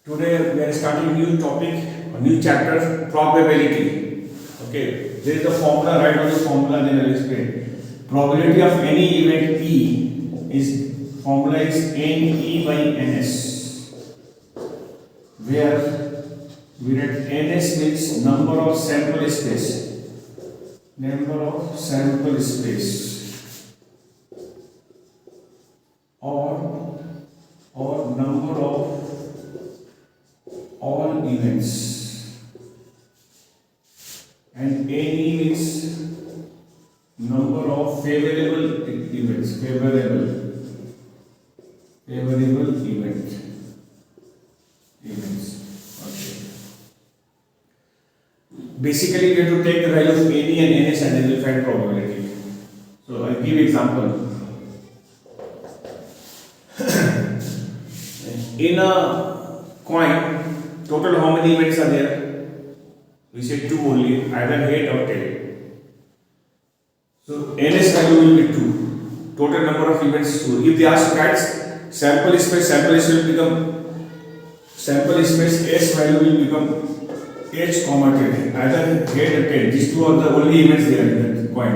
Today we are starting a new topic, a new chapter, probability. Okay, there is a formula, write on the formula, then I will explain. Probability of any event P is formula is NE by NS, where we write NS means number of sample space, number of sample space, or number of all events, and any means number of favorable events, favorable events. Okay. Basically, we have to take the value of any and ns and then we'll find probability. So I'll give example. In a coin, total how many events are there? We say 2 only, either head or tail. So ns value will be 2. Total number of events is 2. If they ask that sample space will become s value will become h comma tail. Either head or tail. These two are the only events there in the coin.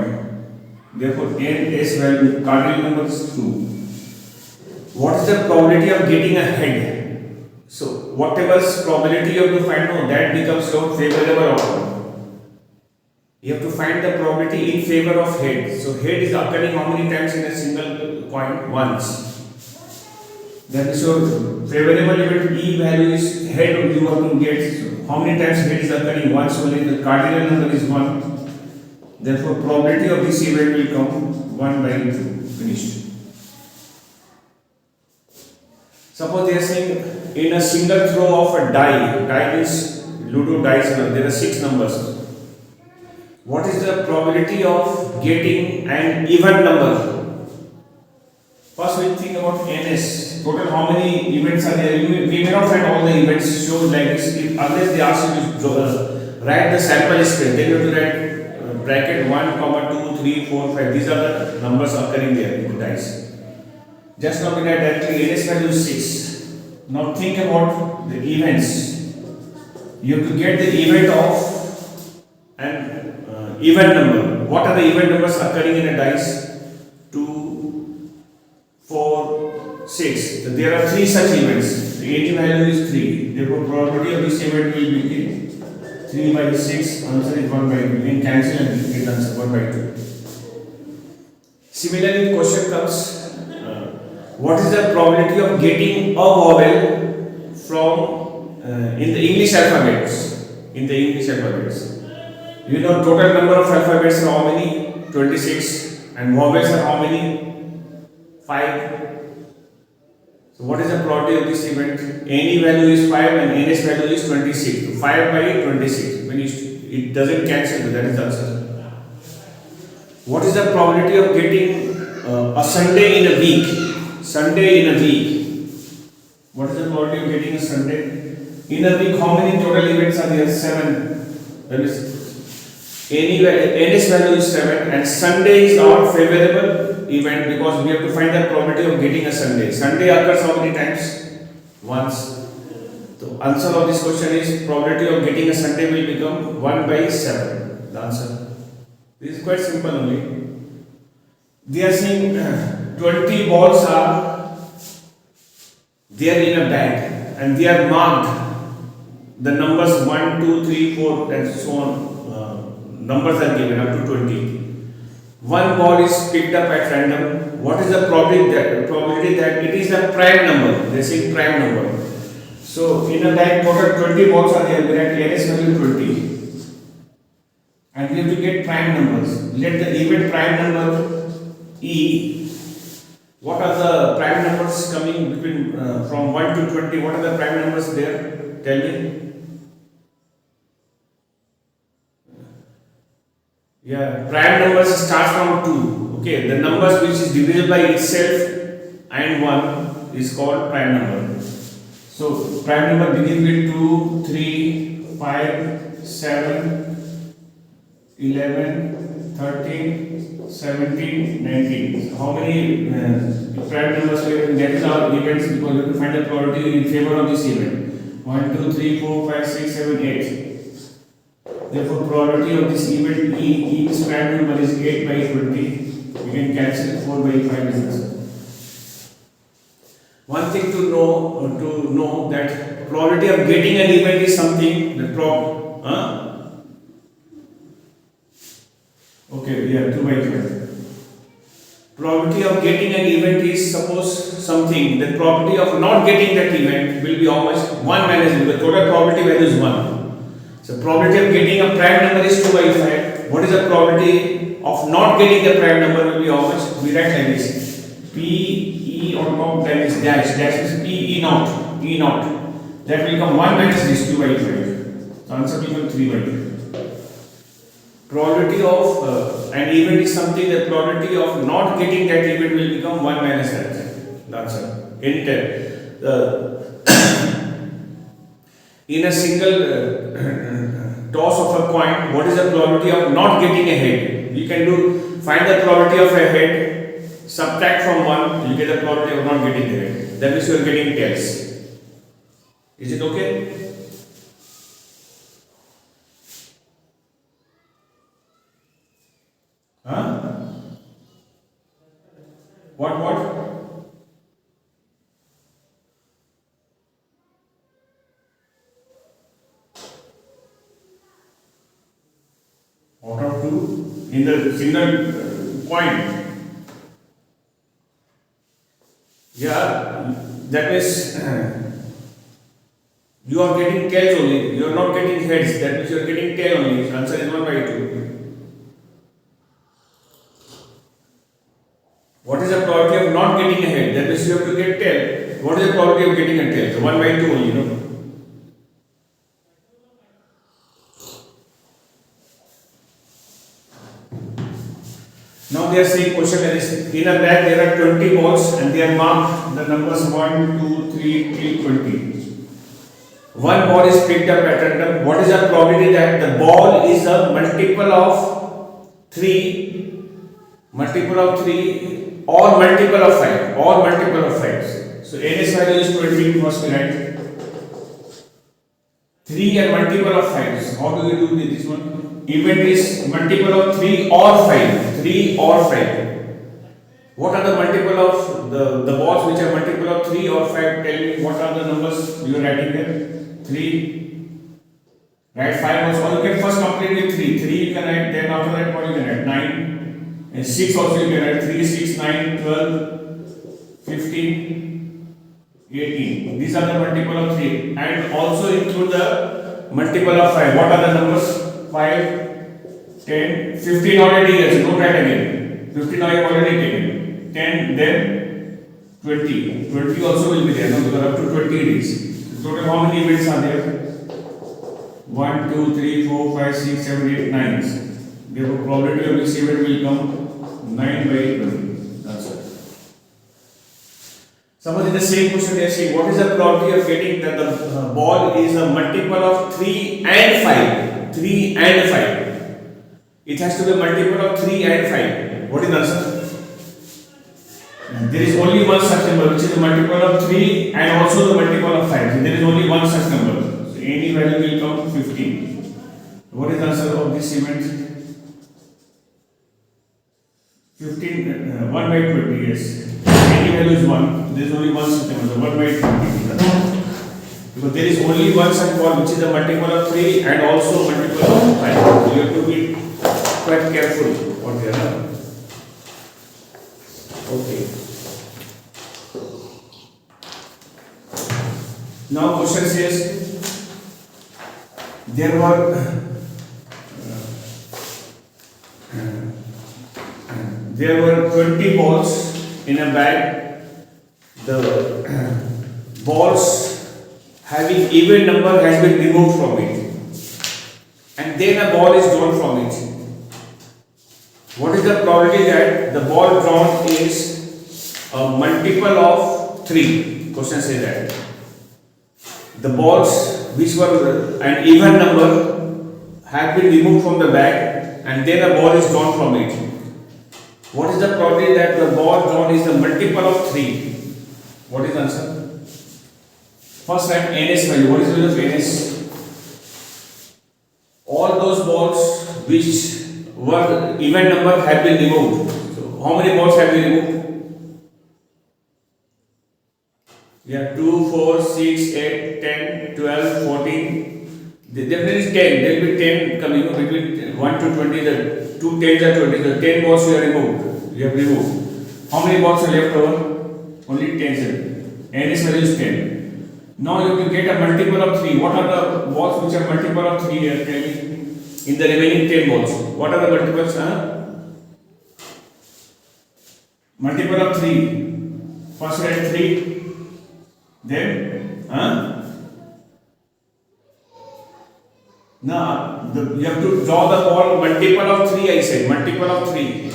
Therefore ns value cardinal number is 2. What is the probability of getting a head? So whatever probability you have to find out, that becomes your favorable outcome. You have to find the probability in favor of head. So head is occurring how many times in a single coin? Once. That is your favorable event. E value is head you have to get. So how many times head is occurring? Once only. The cardinal number is 1. Therefore probability of this event will come 1 by 2. Finished. Suppose they are saying in a single throw of a die means Ludo dice, there are 6 numbers. What is the probability of getting an even number? First we think about ns. Total how many events are there? We may not find all the events shown like this unless they ask you to write the sample space. Then you have to write bracket 1, 2, 3, 4, 5. These are the numbers occurring there in the dice. Just now we write directly ns value is 6. Now think about the events. You have to get the event of an even number. What are the even numbers occurring in a dice? 2, 4, 6. So there are 3 such events. The AT value is 3. Therefore, probability of this event will be 3 by 6. Answer is 1 by 2. You can cancel and get answer 1 by 2. Similarly, the question comes. What is the probability of getting a vowel from in the English alphabets? In the English alphabets, you know total number of alphabets are how many? 26, and vowels are how many? 5. So what is the probability of this event? Any value is 5 and ns value is 26. So 5 by 26. When it doesn't cancel, that is the answer. What is the probability of getting a Sunday in a week? Sunday in a week. What is the probability of getting a Sunday in a week? How many total events are there? 7. That is ns value is 7, and Sunday is our favorable event because we have to find the probability of getting a Sunday. Sunday occurs how many times? Once. The answer of this question is probability of getting a Sunday will become 1 by 7. The answer. This is quite simple only. They are saying 20 balls are there in a bag and they are marked. The numbers 1, 2, 3, 4 and so on. Numbers are given up to 20. One ball is picked up at random. What is the probability that it is a prime number? They say prime number. So in a bag total 20 balls are there. We write ns value 20. And we have to get prime numbers. Let the event prime number E. What are the prime numbers coming between from 1 to 20? What are the prime numbers there? Tell me. Yeah, prime numbers start from 2. Okay, the numbers which is divisible by itself and 1 is called prime number. So prime number begins with 2, 3, 5, 7, 11, 13, 17, 19. So how many prime numbers we have? That is our events because we have to find the probability in favor of this event. 1, 2, 3, 4, 5, 6, 7, 8. Therefore, probability of this event E is prime number is 8 by 20. We can cancel 4 by 5 is answer. One thing to know that probability of getting an event is something the okay, we have 2 by 12. Probability of getting an event is suppose something. The probability of not getting that event will be how much? 1 minus the total probability value is 1. So probability of getting a prime number is 2 by 5. What is the probability of not getting the prime number will be how much? We write like this. P E on top then is dash. Dash is P E naught. E naught. That will become 1 minus this 2 by 5. The answer will become 3 by 5. Probability of an event is something, the probability of not getting that event will become 1 minus that. The answer. In a single toss of a coin, what is the probability of not getting a head? You can find the probability of a head, subtract from 1, you get the probability of not getting the head. That means you are getting tails. Is it okay? Huh? What? Out of 2 in the single coin. Yeah, that means you are getting tails only. You are not getting heads. That means you are getting tail only. Answer is 1 by 2. What is the probability of not getting a head? That means you have to get tail. What is the probability of getting a tail? So 1 by 2 only, no? Now they are saying question like this. In a bag there are 20 balls and they are marked the numbers 1, 2, 3 till 20. One ball is picked up at random. What is the probability that the ball is a multiple of 3 or multiple of 5 or multiple of 5. So NS value is 20 first we write 3 and multiple of 5. How do we do this one? Event is multiple of 3 or 5. 3 or 5. What are the multiple of the balls which are multiple of 3 or 5? Tell me what are the numbers you are writing there? 3. Write 5 also. You can first complete with 3. 3 you can write, then after that what you can write? 9. And 6 also you can write 3, 6, 9, 12, 15, 18. These are the multiple of 3. And also include the multiple of 5. What are the numbers? 5, 10, 15 already here. So don't write again. 15 I have already taken. 10, then 20. 20 also will be there. No, because up to 20 it is. Total how many events are there? 1, 2, 3, 4, 5, 6, 7, 8, 9. Therefore, probability of this event will come 9 by 20. That's it. Suppose in the same question they are saying what is the probability of getting that the ball is a multiple of 3 and 5. 3 and 5. It has to be a multiple of 3 and 5. What is the answer? There is only one such number which is a multiple of 3 and also the multiple of 5. So there is only one such number. So any value will come 15. What is the answer of this event? 15, 1 by 20, yes. Any value is 1. There is only one such number. So 1 by 20. Because there is only one such ball which is a multiple of 3 and also multiple of 5. So you have to be quite careful what they are. Okay. Now question says there were 20 balls in a bag. The balls having even number has been removed from it, and then a ball is drawn from it. What is the probability that the ball drawn is a multiple of 3? Question says that the balls which were an even number have been removed from the bag and then a ball is drawn from it. What is the probability that the ball drawn is a multiple of 3? What is the answer? First write NS value. What is the value of NS? All those balls which were even number have been removed. So how many balls have been removed? Yeah, 2, 4, 6, 8, 10, 12, 14. Definitely 10. There will be 10 coming between 1 to 20. The 2 tens are 20. The 10 balls you have removed. You have removed. How many balls are left over? Only 10. And this value is 10. Now you have to get a multiple of 3. What are the balls which are multiple of 3 here? Tell me. In the remaining 10 balls. What are the multiples? Multiple of 3. First write 3. Then, now you have to draw the ball multiple of 3. I said multiple of 3.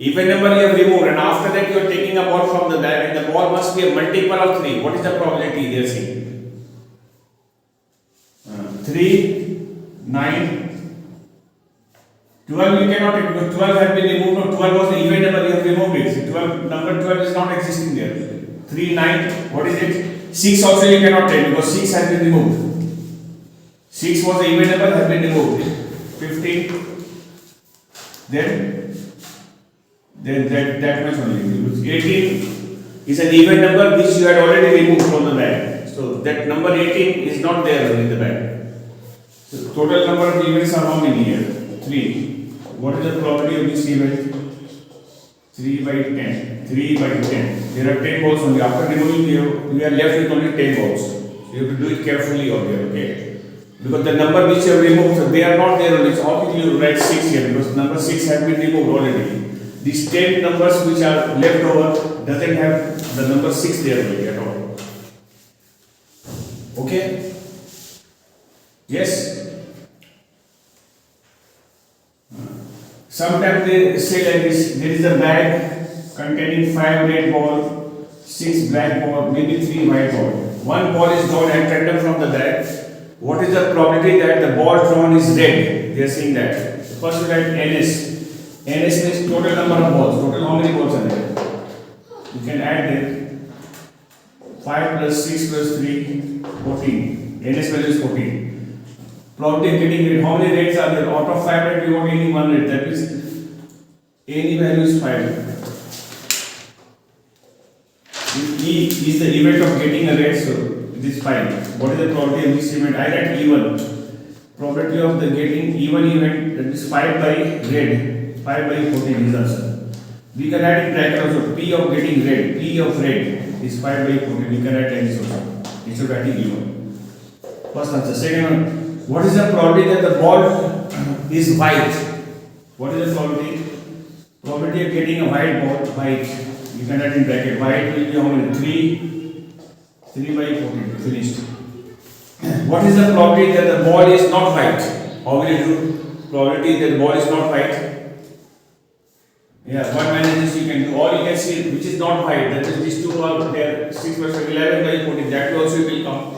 Even number you have removed, and after that you are taking a ball from the bag, and the ball must be a multiple of 3. What is the probability they are saying? 3, 9, 12 you cannot take because 12 has been removed. No, 12 was the even number you have removed it. 12 number 12 is not existing there. 3, 9, what is it? 6 also you cannot take because 6 has been removed. 6 was the even number has been removed. 15, then that much only. 18 is an even number which you had already removed from the bag. So that number 18 is not there in the bag. So total number of events are how many here? 3. What is the probability of this event? 3 by 10. 3 by 10. There are 10 balls only. After removing, we are left with only 10 balls. So you have to do it carefully over here, okay? Because the number which you have removed, so they are not there only. So how did you write 6 here? Because number 6 has been removed already. These 10 numbers which are left over doesn't have the number 6 there only at all. Okay? Yes? Sometimes they say like this, there is a bag containing 5 red ball, 6 black ball, maybe 3 white ball. One ball is drawn at random from the bag. What is the probability that the ball drawn is red? They are saying that. First we write NS. NS means total number of balls. Total how many balls are there? You can add them. 5 plus 6 plus 3, 14. NS value is 14. Probability of getting red. How many reds are there? Out of 5 reds, we want only 1 red. That is, any value is 5. If E is the event of getting a red, so it is 5. What is the probability of this event? I write E1. Probability of the getting E1 event, that is 5 by red. 5 by 14 is answer. We can add in bracket also. P of getting red. P of red is 5 by 14. We can add this also. Instead of writing E1. First answer. Second one. What is the probability that the ball is white? What is the probability? Probability of getting a white ball, white. You can add in bracket. White will be how many? 3 by 14. Finished. What is the probability that the ball is not white? How will you do? Probability that the ball is not white. Yeah, one minus this you can do. Or you can see which is not white. That is these two are there. 6 plus 11 by 14. That also will come.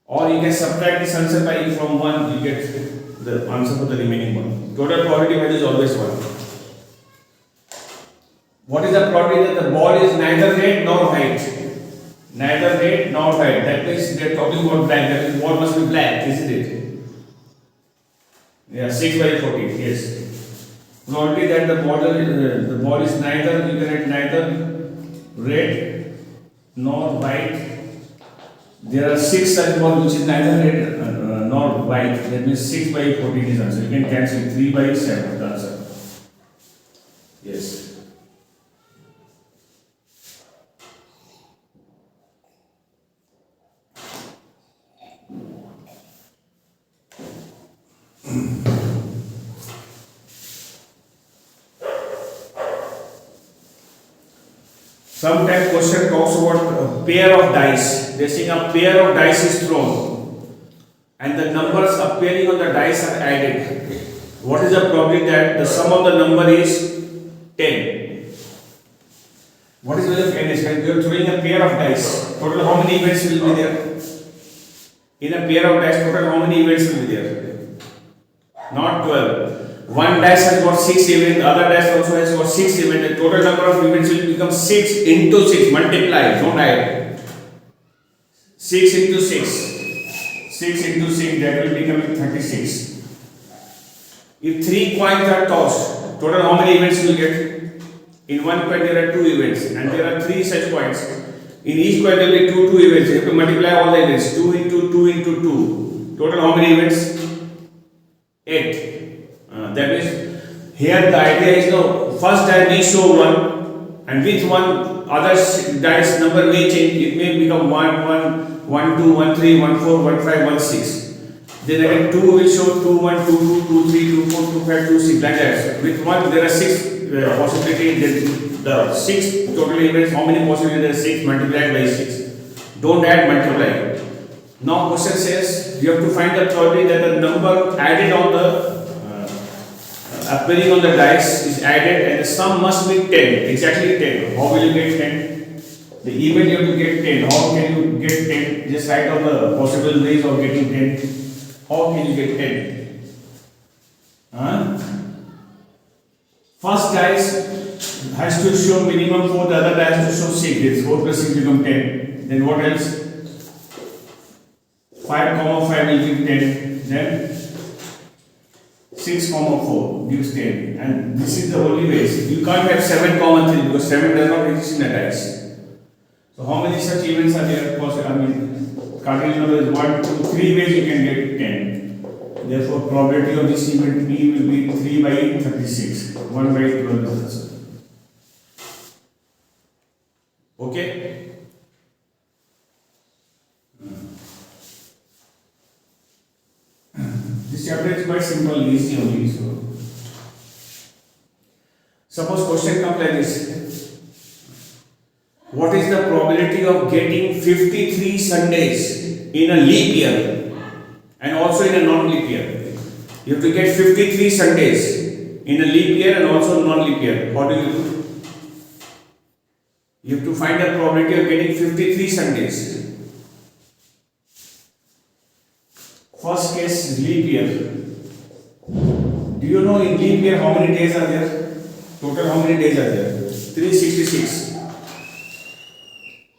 Or you can subtract this answer by from 1, you get the answer for the remaining one. Total probability value is always 1. What is the probability that the ball is neither red nor white? Neither red nor white. That means they are talking about black. That means ball must be black, isn't it? Yeah, 6 by 14. Yes. Probability that the ball is neither, you can write neither red nor white. There are 6 such balls which is neither red nor white. That means 6 by 14 is answer. You can cancel 3 by 7 the answer. Yes. Sometimes question talks about a pair of dice. They are saying a pair of dice is thrown and the numbers appearing on the dice are added. What is the probability that the sum of the number is 10? What is the value of n? When you are throwing a pair of dice, total how many events will be there? In a pair of dice, total how many events will be there? Not 12. One dice has got 6 events, the other dice also has got 6 events. The total number of events will become 6 into 6, multiply, don't add. 6 into 6. 6 into 6, that will become 36. If 3 coins are tossed, total how many events you will get? In one coin there are 2 events and there are 3 such coins. In each coin there will be 2 events. You have to multiply all the events. 2 into 2 into 2. Total how many events? 8. That means here the idea is now first die may show 1 and with one other dice number may change. It may become 1, 1, 1, 2, 1, 3, 1, 4, 1, 5, 1, 6. Then again 2 will show 2, 1, 2, 2, 2, 3, 2, 4, 2, 5, 2, 6 like that. With 1 there are 6 possibilities. Then the 6 total events, how many possibilities there are? 6 multiplied by 6. Don't add, multiply. Now question says you have to find the probability that the number added on the appearing on the dice is added and the sum must be 10, exactly 10. How will you get 10? The event you have to get 10. How can you get 10? Just write down the possible ways of getting 10. How can you get 10? First dice has to show minimum 4, the other dice has to show 6. This 4 plus 6 become 10. Then what else? 5 comma 5 will give 10. Then 6 comma 4 gives 10. And this is the only way. You can't have 7 comma 3 because 7 does not exist in a dice. So how many such events are there? I mean, cardinal number is 1, 2, 3 ways you can get 10. Therefore, probability of this event P will be 3 by 36. 1 by 12 is answer. Okay? This chapter is quite simple, easy only. So, suppose question comes like this. What is the probability of getting 53 Sundays in a leap year and also in a non-leap year? You have to get 53 Sundays in a leap year and also non-leap year. How do you do? You have to find the probability of getting 53 Sundays. First case is leap year. Do you know in leap year how many days are there? Total how many days are there? 366.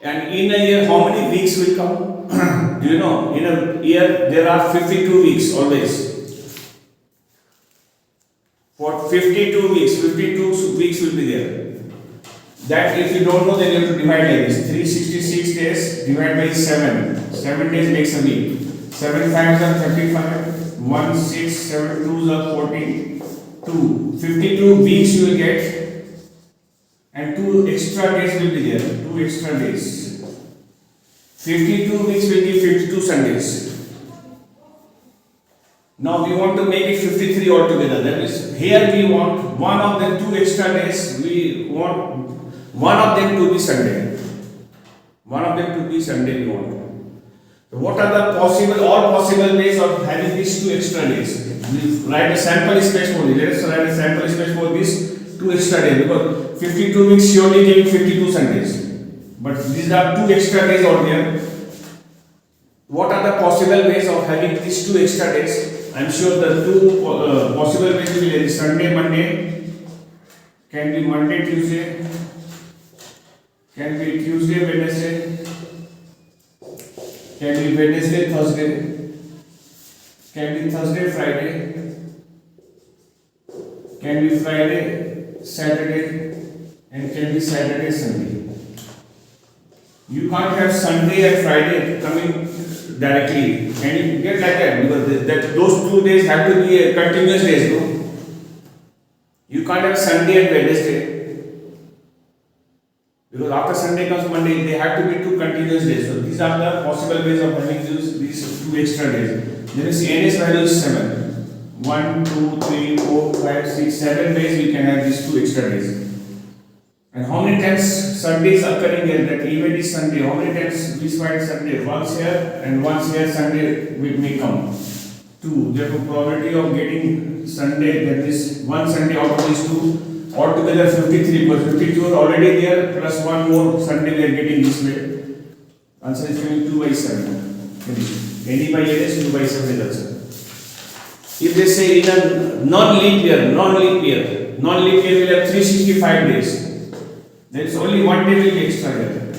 And in a year how many weeks will come? Do you know? In a year there are 52 weeks always. For 52 weeks, 52 weeks will be there. That if you don't know, then you have to divide like this. 366 days divided by 7. 7 days makes a week. 7 5s are 35. 1 6 7 2s are 42. 52 weeks you will get. And 2 extra days will be there. 2 extra days. 52 weeks will give 52 Sundays. Now we want to make it 53 altogether. That is, here we want one of the 2 extra days. We want one of them to be Sunday. One of them to be Sunday we want. So what are the all possible ways of having these 2 extra days? We write a sample space for this. Let us write a sample space for these 2 extra days because 52 weeks surely giving 52 Sundays. But these are 2 extra days out there. What are the possible ways of having these 2 extra days? I am sure the 2 possible ways will be Sunday, Monday, can be Monday, Tuesday, can be Tuesday, Wednesday, can be Wednesday, Thursday, can be Thursday, Friday, can be Friday, Saturday, and can be Saturday, Sunday. You can't have Sunday and Friday coming directly. Can you get like that? Because those 2 days have to be continuous days, no? You can't have Sunday and Wednesday. Because after Sunday comes Monday, they have to be 2 continuous days. So these are the possible ways of having these 2 extra days. There is NS value is 7. 1, 2, 3, 4, 5, 6, 7 days we can have these 2 extra days. And how many times Sunday is occurring here? That event is Sunday. How many times we find Sunday? Once here and once here Sunday may come. 2. Therefore, probability of getting Sunday, that is 1 Sunday out of these 2, altogether 53. Because 52 are already there, plus 1 more Sunday we are getting this way. Answer is coming 2 by 7. Any by 8 is 2 by 7 is answer. If they say in a non-leap year will have 365 days. There is only 1 day will be extra here.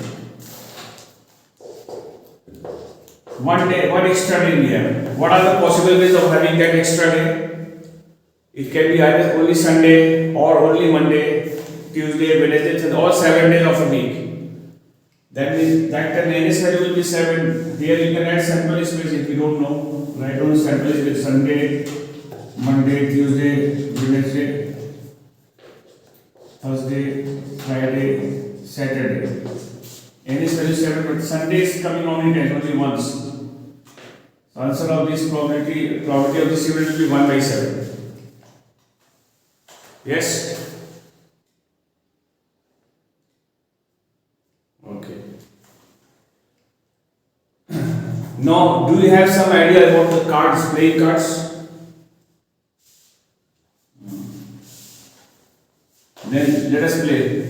one day, one extra day we have. What are the possible ways of having that extra day? It can be either only Sunday or only Monday, Tuesday, Wednesday, Thursday, all 7 days of a week. That means that the NS value will be 7. Here you can add sample space if you don't know. Write down sample space Sunday, Monday, Tuesday, Wednesday, Thursday, Friday, Saturday. NS value 7, but Sunday is coming only 10, only once. So answer of this probability of this event will be 1 by 7. Yes? Okay. Now, do you have some idea about the cards, playing cards? Then let us play.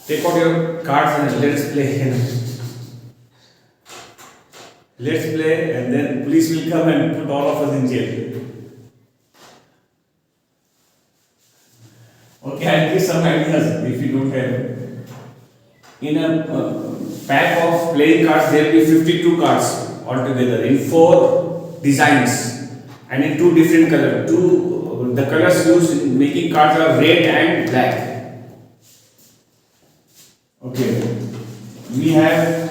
Take out your cards and let us play. Let's play, and then police will come and put all of us in jail. Okay, I'll give some ideas if you don't have. In a pack of playing cards, there will be 52 cards altogether in 4 designs and in 2 different colors. The colors used in making cards are red and black. Okay, we have.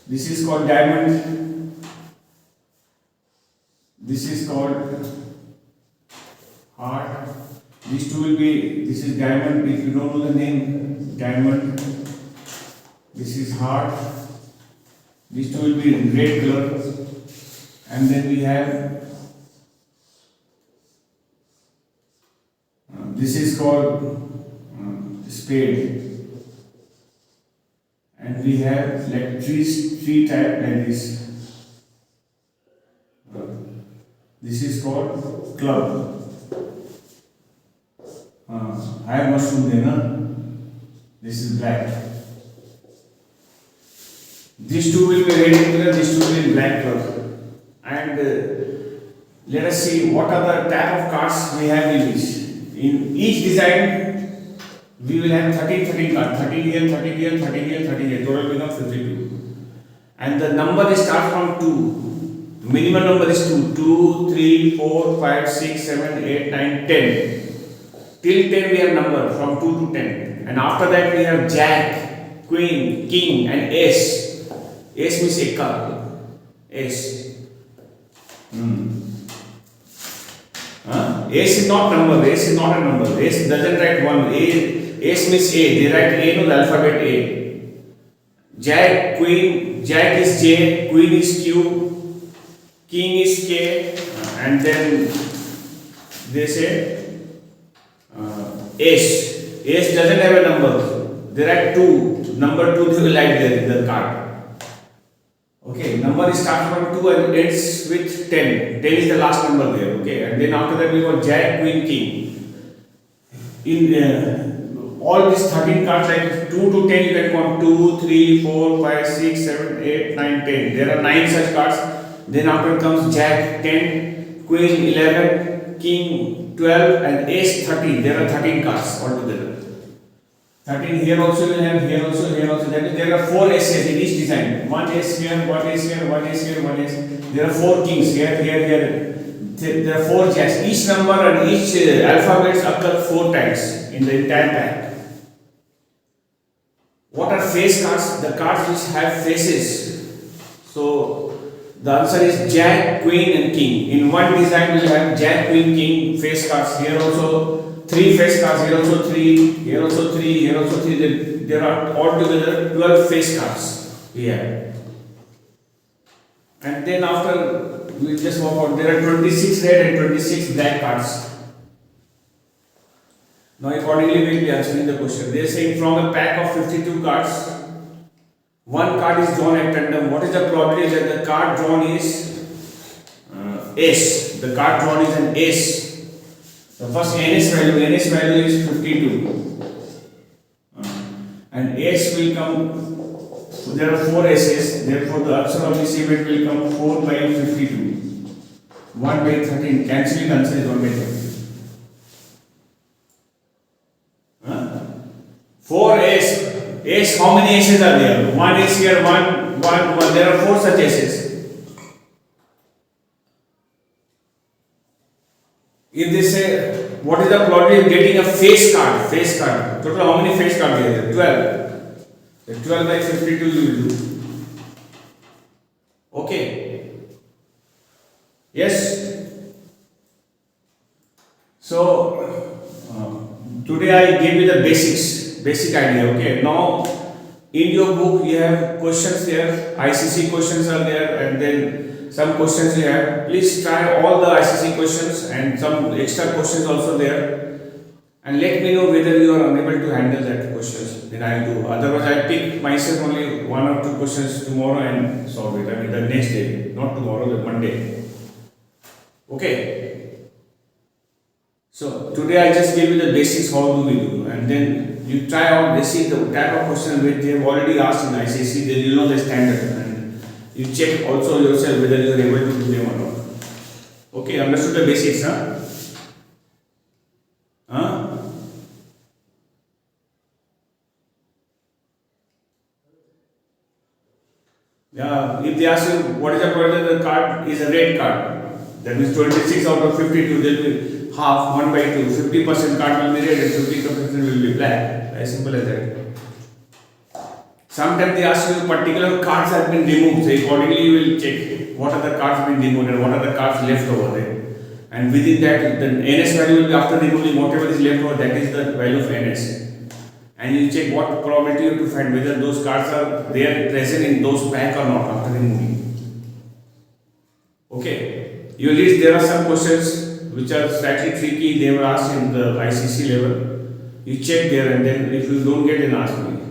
This is called diamond. This is called heart. These two will be, this is diamond, if you don't know the name, diamond. This is heart. These two will be in red color. And then we have, this is called spade. And we have like three type like this. This is called club. I have mushroom there, na? This is black. These two will be red in color, these two will be in black color. And let us see what are the type of cards we have in each. In each design, we will have 13 cards. 13 here, 13 here, 13 here, 13 here. Total becomes 52. And the number is start from 2. The minimum number is 2. 2, 3, 4, 5, 6, 7, 8, 9, 10. Till 10 we have number from 2 to 10. And after that we have Jack, Queen, King and Ace. Ace means Ekka. Ace. Ace is not number. Ace is not a number. Ace doesn't write 1. Ace means A. They write A no the alphabet A. Jack, Queen. Jack is J. Queen is Q. King is K. And then they say Ace. Ace doesn't have a number. There are 2. Number 2 they will write there in the card. Okay, number is starts from 2 and ends with 10. 10 is the last number there. Okay, and then after that we got Jack, Queen, King. In all these 13 cards, like 2 to 10, you can count 2, 3, 4, 5, 6, 7, 8, 9, 10. There are 9 such cards. Then after comes Jack 10, Queen 11, King 12, and Ace 13. There are 13 cards altogether. 13 here also will have, here also, here also. That means there are 4 aces in each design. 1 ace here, 1 ace here, 1 ace here, 1 ace. There are 4 kings here, here, here. There are 4 jacks. Each number and each alphabets occur 4 times in the entire pack. What are face cards? The cards which have faces. So the answer is Jack, Queen and King. In one design we will have Jack, Queen, King face cards. Here also 3 face cards, here also 3, here also 3, here also 3. There are altogether 12 face cards we have. And then after we just work out, there are 26 red and 26 black cards. Now accordingly we will be answering the question. They are saying from a pack of 52 cards, one card is drawn at random. What is the probability that the card drawn is ace? The card drawn is an ace. The first NS value is 52. And ace will come, so there are 4 aces, therefore the answer of this event will come 4 by 52. 1 by 13, cancelling answer is 1 by 13. Four A's. A's, how many A's are there? One is here, one. There are four such A's. If they say, what is the probability of getting a face card? Face card. Total, how many face cards are there? 12. The 12 by 52 you will do. Okay. Yes. So, today I gave you the basic idea. Okay. Now, in your book you have questions there. ICC questions are there, and then some questions you have. Please try all the ICC questions and some extra questions also there, and let me know whether you are unable to handle that questions. Then I will do. Otherwise, I pick myself only one or two questions tomorrow and solve it. I mean the next day, not tomorrow, the Monday. Okay. So today I just gave you the basics. How do we do, and then you try out. They see the type of question which they have already asked in ICC. Then you know the standard, and you check also yourself whether you are able to do them or not. Okay, understood the basics, huh? Huh? Yeah, if they ask you what is the probability the card is a red card, that means 26 out of 52, there will be half, 1 by 2, 50% card will be red and 50% will be black. As simple as that. Sometimes they ask you particular cards have been removed, so accordingly you will check what are the cards been removed and what are the cards left over there. And within that, the NS value will be after removing whatever is left over, that is the value of NS. And you check what probability you have to find whether those cards are there present in those pack or not after removing. Okay. You will read there are some questions which are slightly tricky, they were asked in the ICC level. You check there, and then if you don't get, then ask me.